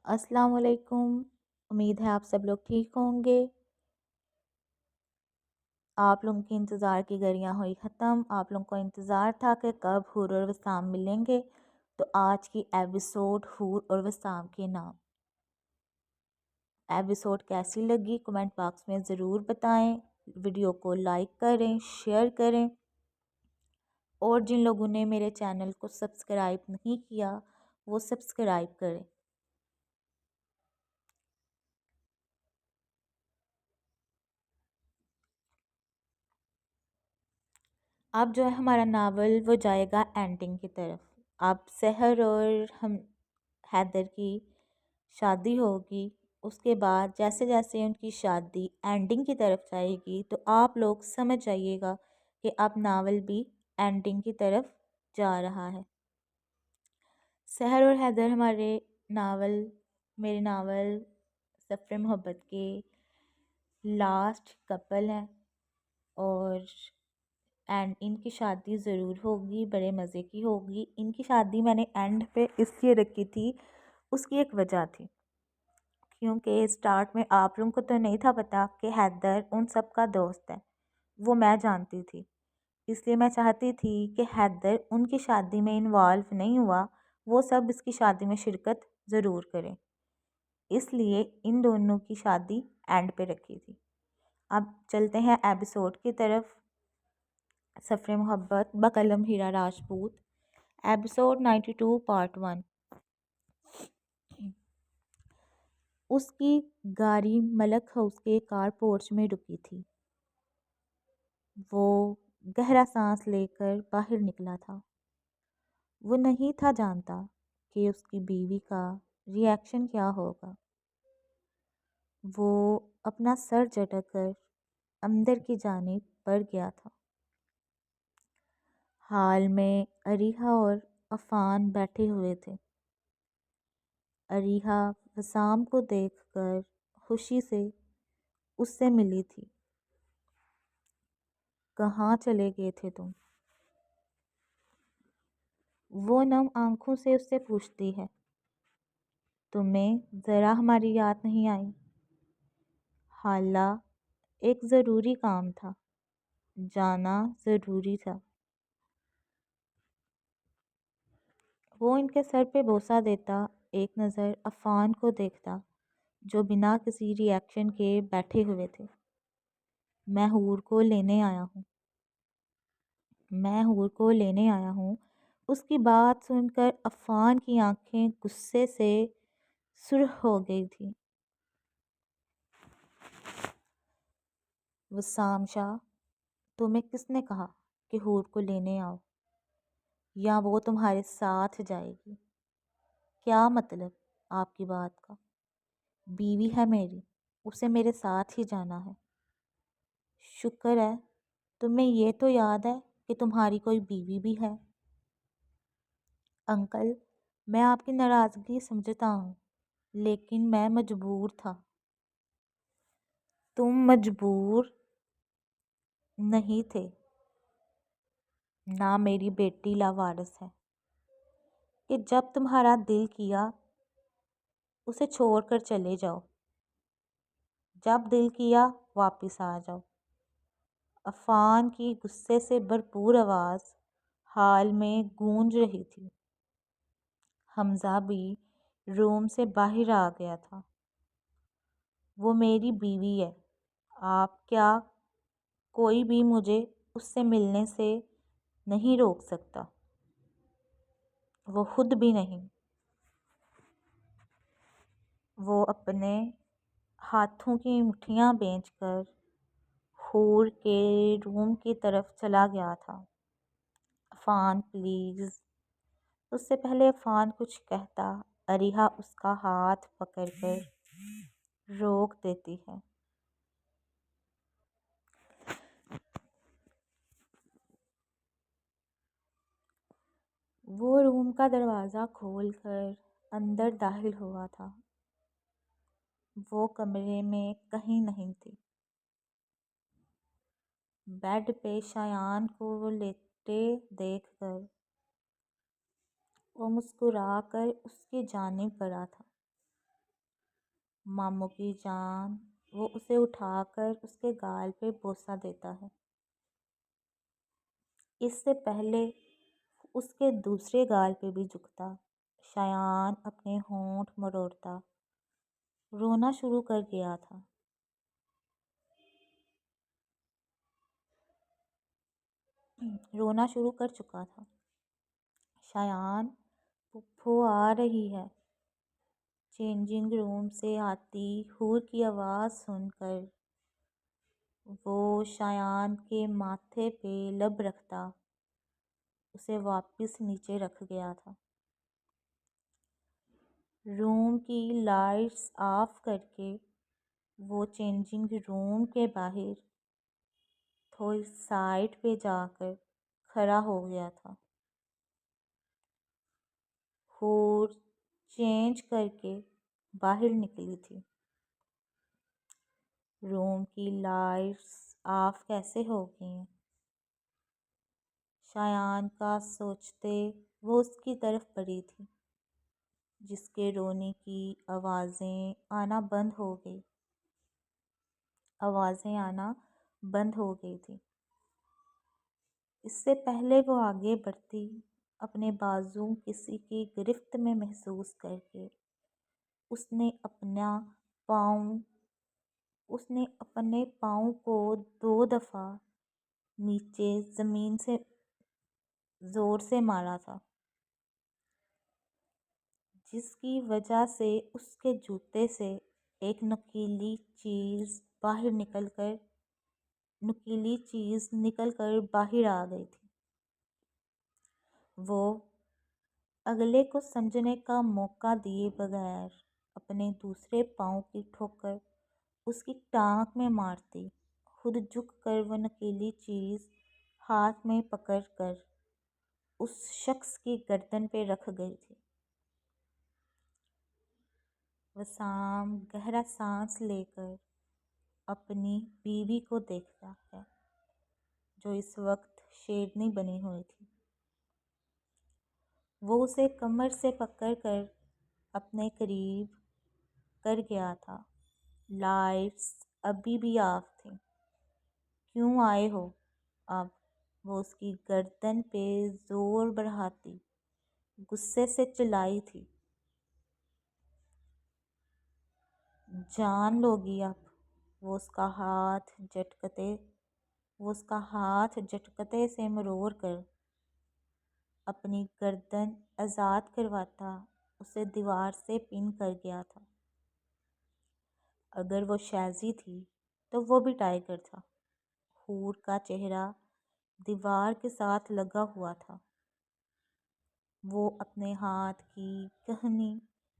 السلام علیکم۔ امید ہے آپ سب لوگ ٹھیک ہوں گے۔ آپ لوگوں کی انتظار کی گھڑیاں ہوئی ختم۔ آپ لوگوں کو انتظار تھا کہ کب حور اور وسام ملیں گے، تو آج کی ایپیسوڈ حور اور وسام کے نام۔ ایپیسوڈ کیسی لگی کمنٹ باکس میں ضرور بتائیں، ویڈیو کو لائک کریں، شیئر کریں، اور جن لوگوں نے میرے چینل کو سبسکرائب نہیں کیا وہ سبسکرائب کریں۔ اب جو ہے ہمارا ناول وہ جائے گا اینڈنگ کی طرف۔ اب سحر اور حیدر کی شادی ہوگی، اس کے بعد جیسے جیسے ان کی شادی اینڈنگ کی طرف جائے گی تو آپ لوگ سمجھ جائیے گا کہ اب ناول بھی اینڈنگ کی طرف جا رہا ہے۔ سحر اور حیدر میرے ناول سفر محبت کے لاسٹ کپل ہیں، اور اینڈ ان کی شادی ضرور ہوگی، بڑے مزے کی ہوگی۔ ان کی شادی میں نے اینڈ پہ اس لیے رکھی تھی، اس کی ایک وجہ تھی، کیونکہ سٹارٹ میں آپ لوگوں کو تو نہیں تھا پتہ کہ حیدر ان سب کا دوست ہے، وہ میں جانتی تھی۔ اس لیے میں چاہتی تھی کہ حیدر ان کی شادی میں انوالو نہیں ہوا، وہ سب اس کی شادی میں شرکت ضرور کریں، اس لیے ان دونوں کی شادی اینڈ پہ رکھی تھی۔ اب چلتے ہیں ایپیسوڈ کی طرف۔ سفر محبت بقلم ہیرا راجپوت، ایپیسوڈ 92 پارٹ 1۔ اس کی گاڑی ملک ہاؤس کے کار پورچ میں رکی تھی۔ وہ گہرا سانس لے کر باہر نکلا تھا۔ وہ نہیں تھا جانتا کہ اس کی بیوی کا ری ایکشن کیا ہوگا۔ وہ اپنا سر جھٹک کر اندر کی جانب بڑھ گیا تھا۔ حال میں اریحہ اور عفان بیٹھے ہوئے تھے۔ اریحہ وسام کو دیکھ کر خوشی سے اس سے ملی تھی۔ کہاں چلے گئے تھے تم؟ وہ نم آنکھوں سے اس سے پوچھتی ہے۔ تمہیں ذرا ہماری یاد نہیں آئی؟ حالہ ایک ضروری کام تھا، جانا ضروری تھا۔ وہ ان کے سر پہ بوسہ دیتا، ایک نظر عفان کو دیکھتا جو بنا کسی ری ایکشن کے بیٹھے ہوئے تھے۔ میں حور کو لینے آیا ہوں۔ میں حور کو لینے آیا ہوں۔ اس کی بات سن کر عفان کی آنکھیں غصے سے سرخ ہو گئی تھیں۔ وسام شاہ، تمہیں کس نے کہا کہ حور کو لینے آؤ، یا وہ تمہارے ساتھ جائے گی؟ کیا مطلب آپ کی بات کا؟ بیوی ہے میری، اسے میرے ساتھ ہی جانا ہے۔ شکر ہے تمہیں یہ تو یاد ہے کہ تمہاری کوئی بیوی بھی ہے۔ انکل، میں آپ کی ناراضگی سمجھتا ہوں، لیکن میں مجبور تھا۔ تم مجبور نہیں تھے، نہ میری بیٹی لاوارث ہے کہ جب تمہارا دل کیا اسے چھوڑ کر چلے جاؤ، جب دل کیا واپس آ جاؤ۔ عفان کی غصے سے بھرپور آواز حال میں گونج رہی تھی۔ حمزہ بھی روم سے باہر آ گیا تھا۔ وہ میری بیوی ہے، آپ کیا کوئی بھی مجھے اس سے ملنے سے نہیں روک سکتا، وہ خود بھی نہیں۔ وہ اپنے ہاتھوں کی مٹھیاں بھیج کر حور کے روم کی طرف چلا گیا تھا۔ عفان پلیز۔ اس سے پہلے عفان کچھ کہتا، اریحہ اس کا ہاتھ پکڑ کر روک دیتی ہے۔ وہ روم کا دروازہ کھول کر اندر داخل ہوا تھا۔ وہ کمرے میں کہیں نہیں تھی۔ بیڈ پہ شایان کو لیٹے دیکھ کر وہ مسکرا کر اس کی جانب بڑھا تھا۔ ماموں کی جان، وہ اسے اٹھا کر اس کے گال پہ بوسہ دیتا ہے، اس سے پہلے اس کے دوسرے گال پہ بھی جھکتا۔ شایان اپنے ہونٹ مروڑتا، رونا شروع کر گیا تھا۔ رونا شروع کر چکا تھا۔ شایان، پھپھو آ رہی ہے۔ چینجنگ روم سے آتی حور کی آواز سن کر وہ شایان کے ماتھے پہ لب رکھتا اسے واپس نیچے رکھ گیا تھا۔ روم کی لائٹس آف کر کے وہ چینجنگ روم کے باہر تھوڑی سائڈ پہ جا کر کھڑا ہو گیا تھا۔ حور چینج کر کے باہر نکلی تھی۔ روم کی لائٹس آف کیسے ہو گئیں؟ شایان کا سوچتے وہ اس کی طرف بڑھی تھی، جس کے رونے کی آوازیں آنا بند ہو گئی تھی۔ اس سے پہلے وہ آگے بڑھتی، اپنے بازو کسی کی گرفت میں محسوس کر کے اس نے اپنے پاؤں کو 2 دفعہ نیچے زمین سے زور سے مارا تھا، جس کی وجہ سے اس کے جوتے سے ایک نکیلی چیز نکل کر باہر آ گئی تھی۔ وہ اگلے کو سمجھنے کا موقع دیے بغیر اپنے دوسرے پاؤں کی ٹھوکر اس کی ٹانگ میں مارتی خود جھک کر وہ نکیلی چیز ہاتھ میں پکڑ کر اس شخص کی گردن پہ رکھ گئی تھی۔ وسام گہرا سانس لے کر اپنی بیوی کو دیکھتا ہے، جو اس وقت شیرنی بنی ہوئی تھی۔ وہ اسے کمر سے پکڑ کر اپنے قریب کر گیا تھا۔ لائٹس ابھی بھی آف تھیں۔ کیوں آئے ہو اب؟ وہ اس کی گردن پہ زور بڑھاتی غصے سے چلائی تھی۔ جان لو گی اب؟ وہ اس کا ہاتھ جھٹکتے سے مروڑ کر اپنی گردن آزاد کرواتا اسے دیوار سے پن کر گیا تھا۔ اگر وہ شازی تھی تو وہ بھی ٹائیگر تھا۔ حور کا چہرہ دیوار کے ساتھ لگا ہوا تھا۔ وہ اپنے ہاتھ کی کہنی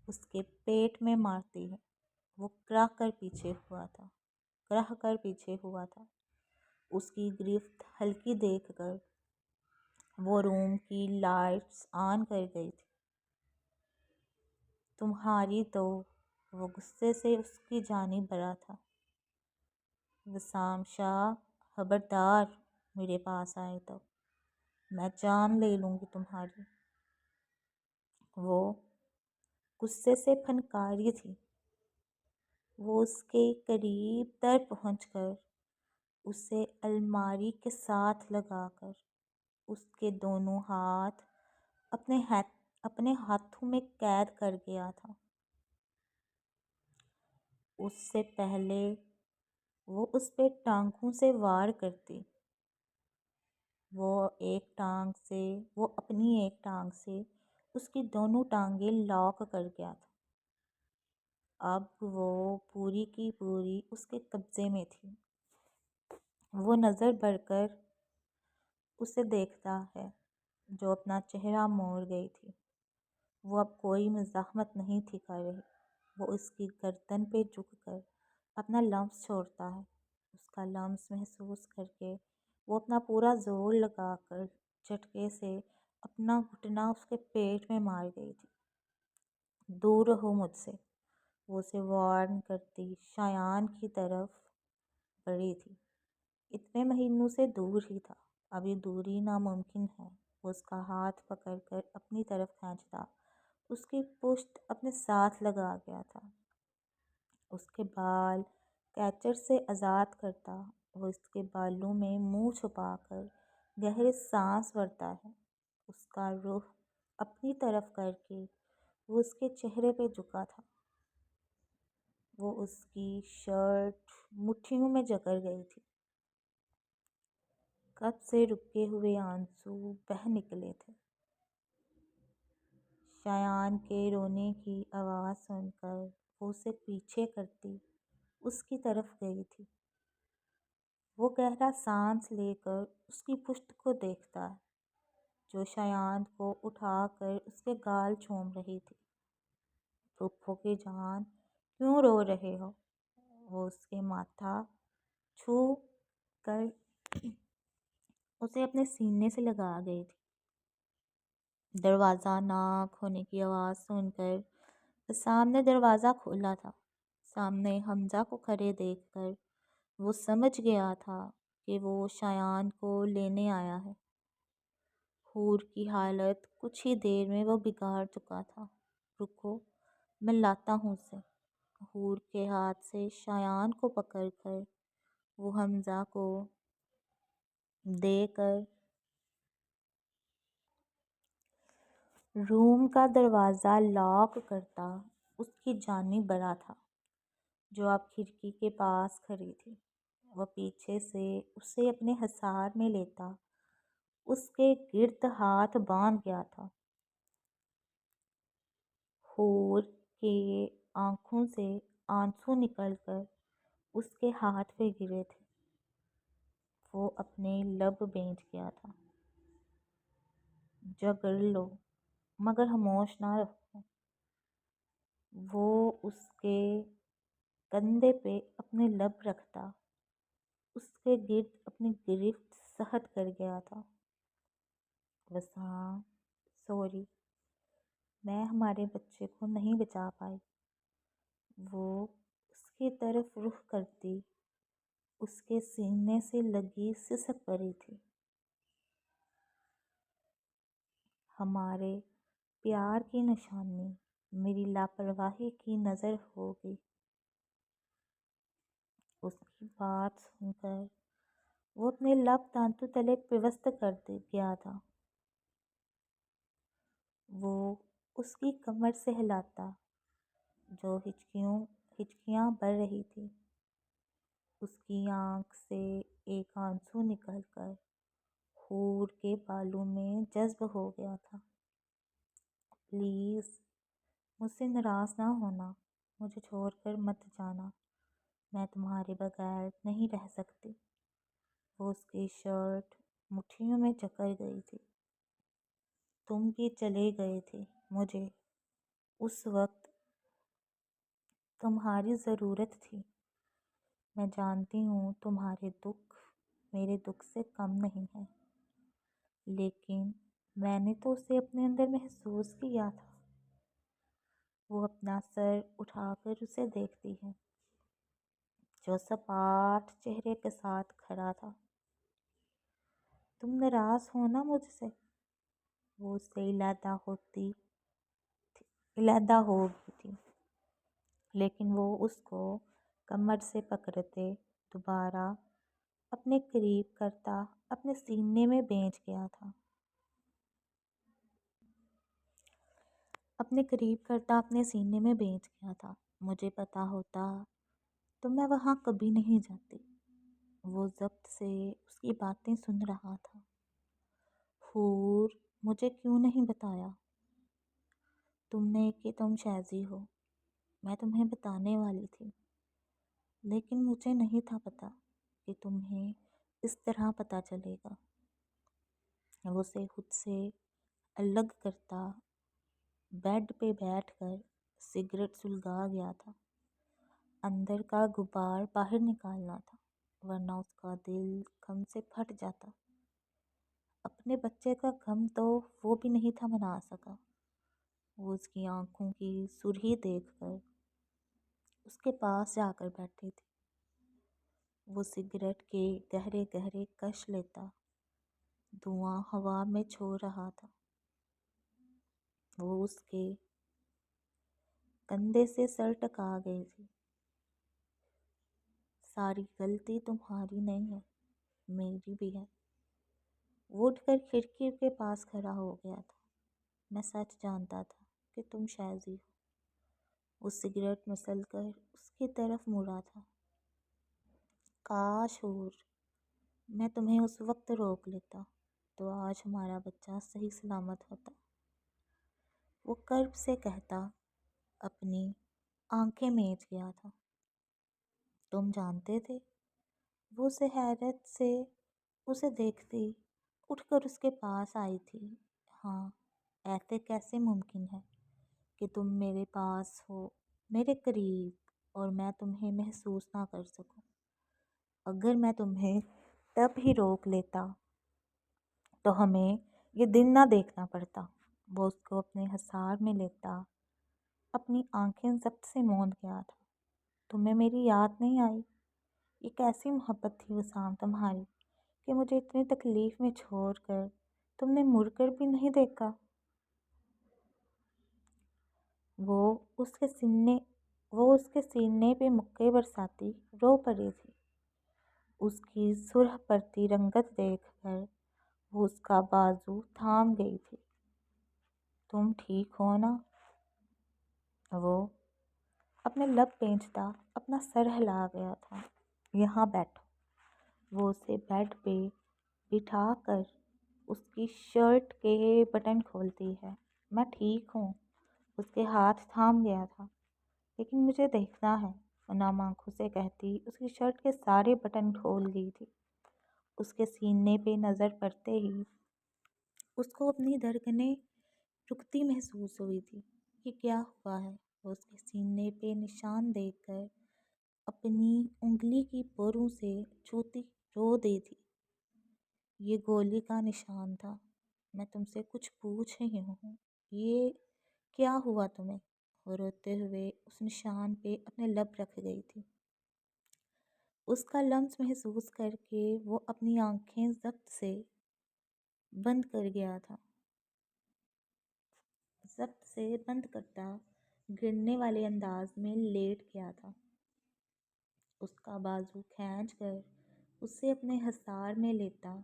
اس کے پیٹ میں مارتی ہے۔ وہ کراہ کر پیچھے ہوا تھا۔ اس کی گرفت ہلکی دیکھ کر وہ روم کی لائٹس آن کر گئی تھی۔ تمہاری تو؟ وہ غصے سے اس کی جانب بڑھا تھا۔ وسام شاہ، خبردار میرے پاس آئے تو میں جان لے لوں گی تمہاری۔ وہ غصے سے پھنکاری تھی۔ وہ اس کے قریب تر پہنچ کر اسے الماری کے ساتھ لگا کر اس کے دونوں ہاتھ اپنے ہاتھوں میں قید کر گیا تھا۔ اس سے پہلے وہ اس پہ ٹانگوں سے وار کرتی، وہ اپنی ایک ٹانگ سے اس کی دونوں ٹانگیں لاک کر گیا تھا۔ اب وہ پوری کی پوری اس کے قبضے میں تھی۔ وہ نظر بڑھ کر اسے دیکھتا ہے جو اپنا چہرہ موڑ گئی تھی۔ وہ اب کوئی مزاحمت نہیں تھی کر رہی۔ وہ اس کی گردن پہ جھک کر اپنا لمس چھوڑتا ہے۔ اس کا لمس محسوس کر کے وہ اپنا پورا زور لگا کر جھٹکے سے اپنا گھٹنا اس کے پیٹ میں مار گئی تھی۔ دور رہو مجھ سے، وہ اسے وارن کرتی شایان کی طرف بڑھی تھی۔ اتنے مہینوں سے دور ہی تھا، اب یہ دوری ناممکن ہے۔ وہ اس کا ہاتھ پکڑ کر اپنی طرف کھینچتا اس کی پشت اپنے ساتھ لگا گیا تھا۔ اس کے بال کیچر سے آزاد کرتا، وہ اس کے بالوں میں منہ چھپا کر گہرے سانس بھرتا ہے، اس کا رخ اپنی طرف کر کے وہ اس کے چہرے پہ جھکا تھا، وہ اس کی شرٹ مٹھیوں میں جکڑ گئی تھی، کب سے رکے ہوئے آنسو بہہ نکلے تھے۔ شایان کے رونے کی آواز سن کر وہ اسے پیچھے کرتی اس کی طرف گئی تھی، وہ گہرا سانس لے کر اس کی پشت کو دیکھتا ہے جو شایان کو اٹھا کر اس کے گال چوم رہی تھی۔ پھپھو کی جان کیوں رو رہے ہو؟ وہ اس کے ماتھا چھو کر اسے اپنے سینے سے لگا گئی تھی۔ دروازہ ناک ہونے کی آواز سن کر سامنے دروازہ کھولا تھا۔ سامنے حمزہ کو کھڑے دیکھ کر وہ سمجھ گیا تھا کہ وہ شایان کو لینے آیا ہے۔ حور کی حالت کچھ ہی دیر میں وہ بگاڑ چکا تھا۔ رکو، میں لاتا ہوں اسے۔ حور کے ہاتھ سے شایان کو پکڑ کر وہ حمزہ کو دے کر روم کا دروازہ لاک کرتا اس کی جانب بڑھا تھا جو اب کھڑکی کے پاس کھڑی تھی۔ وہ پیچھے سے اسے اپنے حصار میں لیتا اس کے گرد ہاتھ باندھ گیا تھا۔ حور کے آنکھوں سے آنسو نکل کر اس کے ہاتھ پہ گرے تھے، وہ اپنے لب بینچ گیا تھا۔ جگڑ لو مگر خاموش نہ رہو۔ وہ اس کے کندھے پہ اپنے لب رکھتا اس کے گرد اپنی گرفت سخت کر گیا تھا۔ وسام، سوری، میں ہمارے بچے کو نہیں بچا پائی۔ وہ اس کی طرف رخ کرتی اس کے سینے سے لگی سسک پڑی تھی۔ ہمارے پیار کی نشانی میری لاپرواہی کی نظر ہوگی۔ اس کی بات سن کر وہ اپنے لب دانتوں تلے پیوست کر گیا تھا۔ وہ اس کی کمر سے ہلاتا جو ہچکیاں بھر رہی تھی۔ اس کی آنکھ سے ایک آنسو نکل کر حور کے بالوں میں جذب ہو گیا تھا۔ پلیز مجھ سے ناراض نہ ہونا، مجھے چھوڑ کر مت جانا، میں تمہارے بغیر نہیں رہ سکتی۔ وہ اس کی شرٹ مٹھیوں میں جکڑ گئی تھی۔ تم بھی چلے گئے تھے، مجھے اس وقت تمہاری ضرورت تھی۔ میں جانتی ہوں تمہارے دکھ میرے دکھ سے کم نہیں ہیں، لیکن میں نے تو اسے اپنے اندر محسوس کیا تھا۔ وہ اپنا سر اٹھا کر اسے دیکھتی ہے جو سپاٹ چہرے کے ساتھ کھڑا تھا۔ تم ناراض ہو نا مجھ سے؟ وہ اس سے علیحدہ ہو گئی تھی، لیکن وہ اس کو کمر سے پکڑتے دوبارہ اپنے قریب کرتا اپنے سینے میں بیٹھ گیا تھا۔ مجھے پتا ہوتا تو میں وہاں کبھی نہیں جاتی۔ وہ ضبط سے اس کی باتیں سن رہا تھا۔ حور، مجھے کیوں نہیں بتایا؟ تم نے کہ تم شاذی ہو، میں تمہیں بتانے والی تھی، لیکن مجھے نہیں تھا پتا کہ تمہیں اس طرح پتہ چلے گا۔ وہ اسے خود سے الگ کرتا بیڈ پہ بیٹھ کر سگریٹ سلگا گیا تھا۔ اندر کا غبار باہر نکالنا تھا، ورنہ اس کا دل غم سے پھٹ جاتا۔ اپنے بچے کا غم تو وہ بھی نہیں تھا منا سکا۔ وہ اس کی آنکھوں کی سرخی دیکھ کر اس کے پاس جا کر بیٹھی تھی۔ وہ سگریٹ کے گہرے گہرے کش لیتا، دھواں ہوا میں چھوڑ رہا تھا۔ وہ اس کے کندھے سے سر ٹکا گئی تھی۔ ساری غلطی تمہاری نہیں ہے، میری بھی ہے۔ وہ اٹھ کر کھڑکی کے پاس کھڑا ہو گیا تھا۔ میں سچ جانتا تھا کہ تم شاذی ہو۔ وہ سگریٹ مسل کر اس کی طرف مڑا تھا۔ کاش ہور میں تمہیں اس وقت روک لیتا تو آج ہمارا بچہ صحیح سلامت ہوتا، وہ کرب سے کہتا اپنی آنکھیں میچ گیا تھا۔ تم جانتے تھے؟ وہ اسے حیرت سے اسے دیکھتی اٹھ کر اس کے پاس آئی تھی۔ ہاں، ایسے کیسے ممکن ہے کہ تم میرے پاس ہو، میرے قریب، اور میں تمہیں محسوس نہ کر سکوں؟ اگر میں تمہیں تب ہی روک لیتا تو ہمیں یہ دن نہ دیکھنا پڑتا۔ وہ اس کو اپنے حصار میں لیتا اپنی آنکھیں ضبط سے موند گیا تھا۔ تمہیں میری یاد نہیں آئی؟ یہ کیسی محبت تھی وسام تمہاری کہ مجھے اتنی تکلیف میں چھوڑ کر تم نے مڑ کر بھی نہیں دیکھا۔ وہ اس کے سینے پہ مکے برساتی رو پڑی تھی۔ اس کی سرخ پڑتی رنگت دیکھ کر وہ اس کا بازو تھام گئی تھی۔ تم ٹھیک ہو نا؟ وہ اپنے لب پینچتا اپنا سر ہلا گیا تھا۔ یہاں بیٹھو۔ وہ اسے بیڈ پہ بٹھا کر اس کی شرٹ کے بٹن کھولتی ہے۔ میں ٹھیک ہوں۔ اس کے ہاتھ تھام گیا تھا۔ لیکن مجھے دیکھنا ہے، وہ نم آنکھوں سے کہتی اس کی شرٹ کے سارے بٹن کھول گئی تھی۔ اس کے سینے پہ نظر پڑتے ہی اس کو اپنی دھڑکنیں رکتی محسوس ہوئی تھی۔ یہ کیا ہوا ہے؟ وہ اس کے سینے پہ نشان دیکھ کر اپنی انگلی کی پوروں سے چھوتی رو دی تھی۔ یہ گولی کا نشان تھا۔ میں تم سے کچھ پوچھ رہی ہوں، یہ کیا ہوا تمہیں؟ وہ روتے ہوئے اس نشان پہ اپنے لب رکھ گئی تھی۔ اس کا لمس محسوس کر کے وہ اپنی آنکھیں ضبط سے بند کر گیا تھا۔ ضبط سے بند کرتا گرنے والے انداز میں لیٹ گیا تھا۔ اس کا بازو کھینچ کر اسے اپنے حصار میں لیتا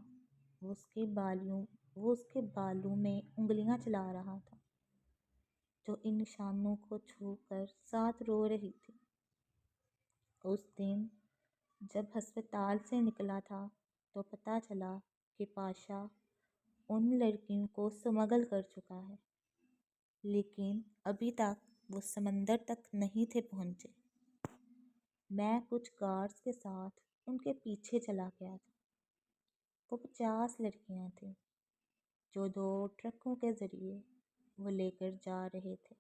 وہ اس کے بالوں میں انگلیاں چلا رہا تھا جو ان نشانوں کو چھو کر ساتھ رو رہی تھی۔ اس دن جب ہسپتال سے نکلا تھا تو پتہ چلا کہ پاشا ان لڑکیوں کو سمگل کر چکا ہے، لیکن ابھی تک وہ سمندر تک نہیں تھے پہنچے۔ میں کچھ گارڈز کے ساتھ ان کے پیچھے چلا گیا تھا۔ وہ 50 لڑکیاں تھیں جو 2 ٹرکوں کے ذریعے وہ لے کر جا رہے تھے۔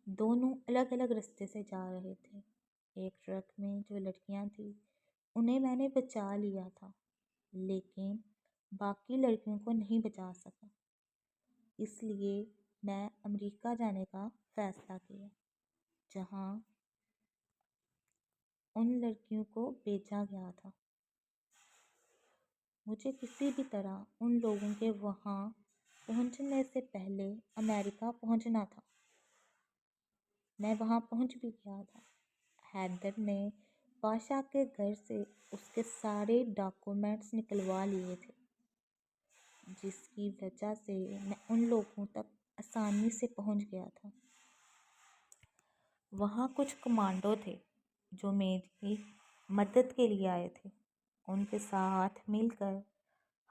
دونوں الگ الگ رستے سے جا رہے تھے۔ ایک ٹرک میں جو لڑکیاں تھیں انہیں میں نے بچا لیا تھا، لیکن باقی لڑکیوں کو نہیں بچا سکا۔ اس لیے میں امریکہ جانے کا فیصلہ کیا، جہاں ان لڑکیوں کو بھیجا گیا تھا۔ مجھے کسی بھی طرح ان لوگوں کے وہاں پہنچنے سے پہلے امریکہ پہنچنا تھا۔ میں وہاں پہنچ بھی گیا تھا۔ حیدر نے پاشا کے گھر سے اس کے سارے ڈاکومنٹس نکلوا لیے تھے، جس کی وجہ سے میں ان لوگوں تک آسانی سے پہنچ گیا تھا۔ وہاں کچھ کمانڈو تھے جو میری مدد کے لیے آئے تھے۔ ان کے ساتھ مل کر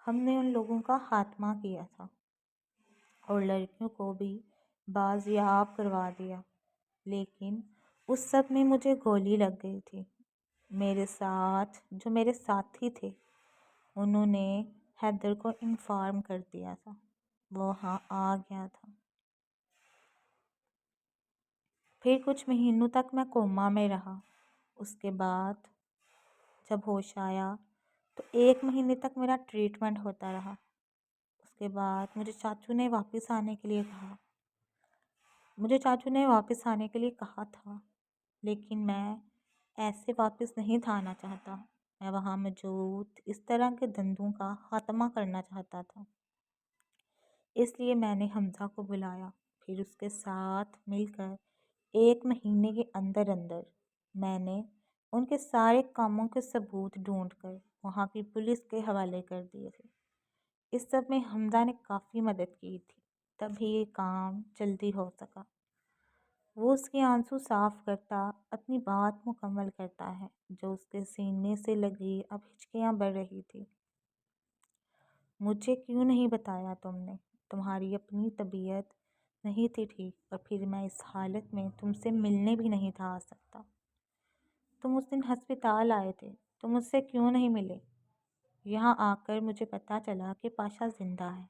ہم نے ان لوگوں کا خاتمہ کیا تھا اور لڑکیوں کو بھی بازیاب کروا دیا، لیکن اس سب میں مجھے گولی لگ گئی تھی۔ میرے ساتھ جو میرے ساتھی تھے انہوں نے حیدر کو انفارم کر دیا تھا۔ وہ وہاں آ گیا تھا۔ پھر کچھ مہینوں تک میں کوما میں رہا۔ اس کے بعد جب ہوش آیا تو 1 مہینے تک میرا ٹریٹمنٹ ہوتا رہا۔ اس کے بعد مجھے چاچو نے واپس آنے کے لیے کہا تھا، لیکن میں ایسے واپس نہیں تھا آنا چاہتا۔ میں وہاں موجود اس طرح کے دندوں کا خاتمہ کرنا چاہتا تھا۔ اس لیے میں نے حمزہ کو بلایا۔ پھر اس کے ساتھ مل کر 1 مہینے کے اندر میں نے ان کے سارے کاموں کے ثبوت ڈھونڈ کر وہاں کی پولیس کے حوالے کر دیے تھے۔ اس سب میں حمزہ نے کافی مدد کی تھی، تبھی یہ کام جلدی ہو سکا۔ وہ اس کے آنسو صاف کرتا، اپنی بات مکمل کرتا ہے جو اس کے سینے سے لگی اب ہچکیاں بڑھ رہی تھی۔ مجھے کیوں نہیں بتایا تم نے؟ تمہاری اپنی طبیعت نہیں تھی ٹھیک، اور پھر میں اس حالت میں تم سے ملنے بھی نہیں تھا آ سکتا۔ تم اس دن ہسپتال آئے تھے، تم مجھ سے کیوں نہیں ملے؟ یہاں آ کر مجھے پتہ چلا کہ پاشا زندہ ہے۔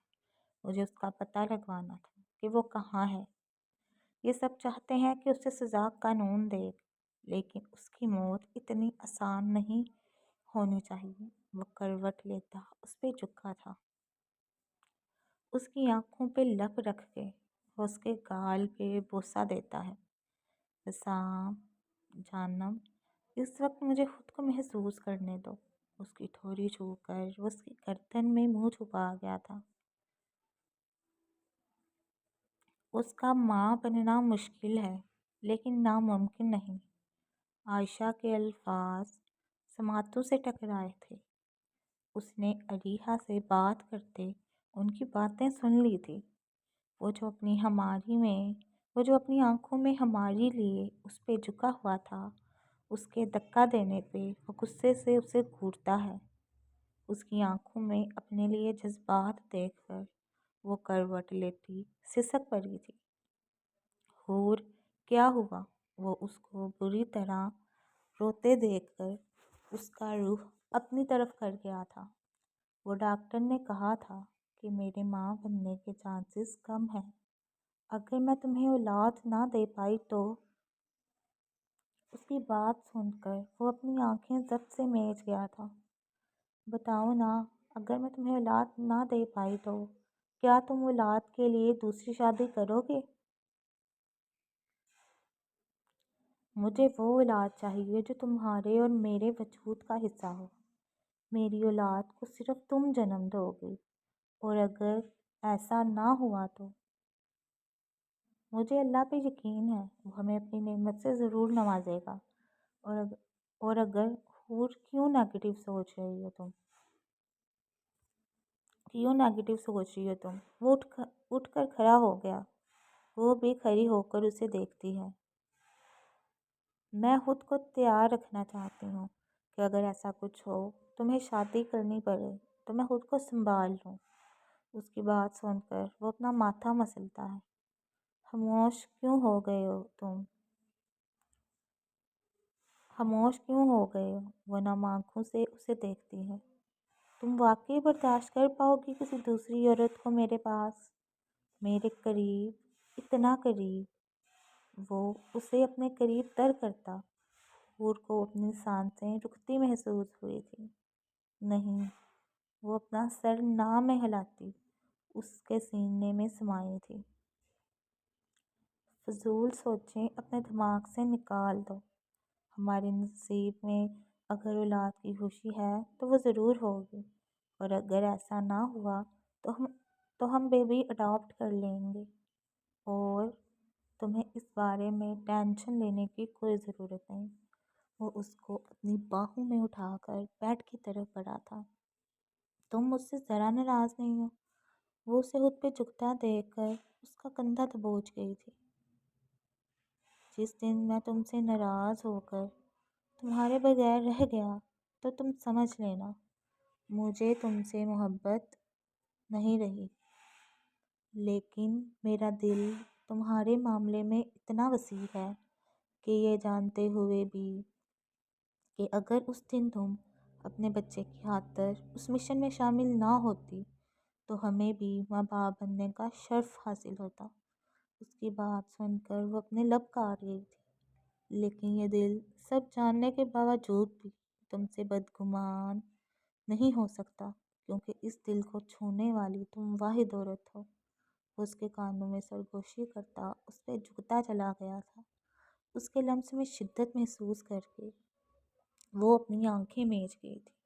مجھے اس کا پتہ لگوانا تھا کہ وہ کہاں ہے۔ یہ سب چاہتے ہیں کہ اسے سزا قانون دے، لیکن اس کی موت اتنی آسان نہیں ہونی چاہیے۔ وہ کروٹ لیتا اس پہ جھکا تھا، اس کی آنکھوں پہ لب رکھ کے وہ اس کے گال پہ بوسہ دیتا ہے۔ حسام جانم، اس وقت مجھے خود کو محسوس کرنے دو۔ اس کی ٹھوری چھو کر وہ اس کی گردن میں منہ چھپا گیا تھا۔ اس کا ماں بننا مشکل ہے لیکن ناممکن نہیں۔ عائشہ کے الفاظ سماعتوں سے ٹکرائے تھے۔ اس نے علیحہ سے بات کرتے ان کی باتیں سن لی تھی۔ وہ جو اپنی آنکھوں میں ہماری لیے اس پہ جھکا ہوا تھا، اس کے دھکا دینے پہ وہ غصے سے اسے گھورتا ہے۔ اس کی آنکھوں میں اپنے لیے جذبات دیکھ کر وہ کروٹ لیتی سسک پڑی تھی۔ حور کیا ہوا؟ وہ اس کو بری طرح روتے دیکھ کر اس کا رخ اپنی طرف کر گیا تھا۔ وہ ڈاکٹر نے کہا تھا کہ میرے ماں بننے کے چانسز کم ہیں۔ اگر میں تمہیں اولاد نہ دے پائی تو؟ اس کی بات سن کر وہ اپنی آنکھیں ضبط سے میچ گیا تھا۔ بتاؤ نا، اگر میں تمہیں اولاد نہ دے پائی تو کیا تم اولاد کے لیے دوسری شادی کرو گے؟ مجھے وہ اولاد چاہیے جو تمہارے اور میرے وجود کا حصہ ہو۔ میری اولاد کو صرف تم جنم دو گے، اور اگر ایسا نہ ہوا تو؟ مجھے اللہ پہ یقین ہے، وہ ہمیں اپنی نعمت سے ضرور نوازے گا۔ اور اگر حور کیوں نیگیٹو سوچ رہی ہو تم؟ وہ اٹھ کر کھڑا ہو گیا۔ وہ بھی کھڑی ہو کر اسے دیکھتی ہے۔ میں خود کو تیار رکھنا چاہتی ہوں کہ اگر ایسا کچھ ہو، تمہیں شادی کرنی پڑے تو میں خود کو سنبھال لوں۔ اس کی بات سن کر وہ اپنا ماتھا مسلتا ہے۔ خاموش کیوں ہو گئے ہو تم؟ خاموش کیوں ہو گئے ہو؟ وہ نم آنکھوں سے اسے دیکھتی ہے۔ تم واقعی برداشت کر پاؤ گی کسی دوسری عورت کو میرے پاس، میرے قریب، اتنا قریب؟ وہ اسے اپنے قریب تر کرتا۔ حور کو اپنی سانسیں رکتی محسوس ہوئی تھی۔ نہیں، وہ اپنا سر نہ میں ہلاتی اس کے سینے میں سمائی تھی۔ فضول سوچیں اپنے دماغ سے نکال دو۔ ہمارے نصیب میں اگر اولاد کی خوشی ہے تو وہ ضرور ہوگی، اور اگر ایسا نہ ہوا تو ہم بیبی اڈاپٹ کر لیں گے، اور تمہیں اس بارے میں ٹینشن لینے کی کوئی ضرورت نہیں۔ وہ اس کو اپنی باہوں میں اٹھا کر بیڈ کی طرف بڑھا تھا۔ تم مجھ سے ذرا ناراض نہیں ہو؟ وہ اسے خود پہ جھکتا دیکھ کر اس کا کندھا دبوچ گئی تھی۔ جس دن میں تم سے ناراض ہو کر تمہارے بغیر رہ گیا تو تم سمجھ لینا مجھے تم سے محبت نہیں رہی، لیکن میرا دل تمہارے معاملے میں اتنا وسیع ہے کہ یہ جانتے ہوئے بھی کہ اگر اس دن تم اپنے بچے کی خاطر اس مشن میں شامل نہ ہوتی تو ہمیں بھی ماں باپ بننے کا شرف حاصل ہوتا۔ اس کی بات سن کر وہ اپنے لب کاٹ گئی تھی۔ لیکن یہ دل سب جاننے کے باوجود بھی تم سے بدگمان نہیں ہو سکتا، کیونکہ اس دل کو چھونے والی تم واحد عورت ہو۔ وہ اس کے کانوں میں سرگوشی کرتا اس پہ جھکتا چلا گیا تھا۔ اس کے لمس میں شدت محسوس کر کے وہ اپنی آنکھیں میچ گئی تھی۔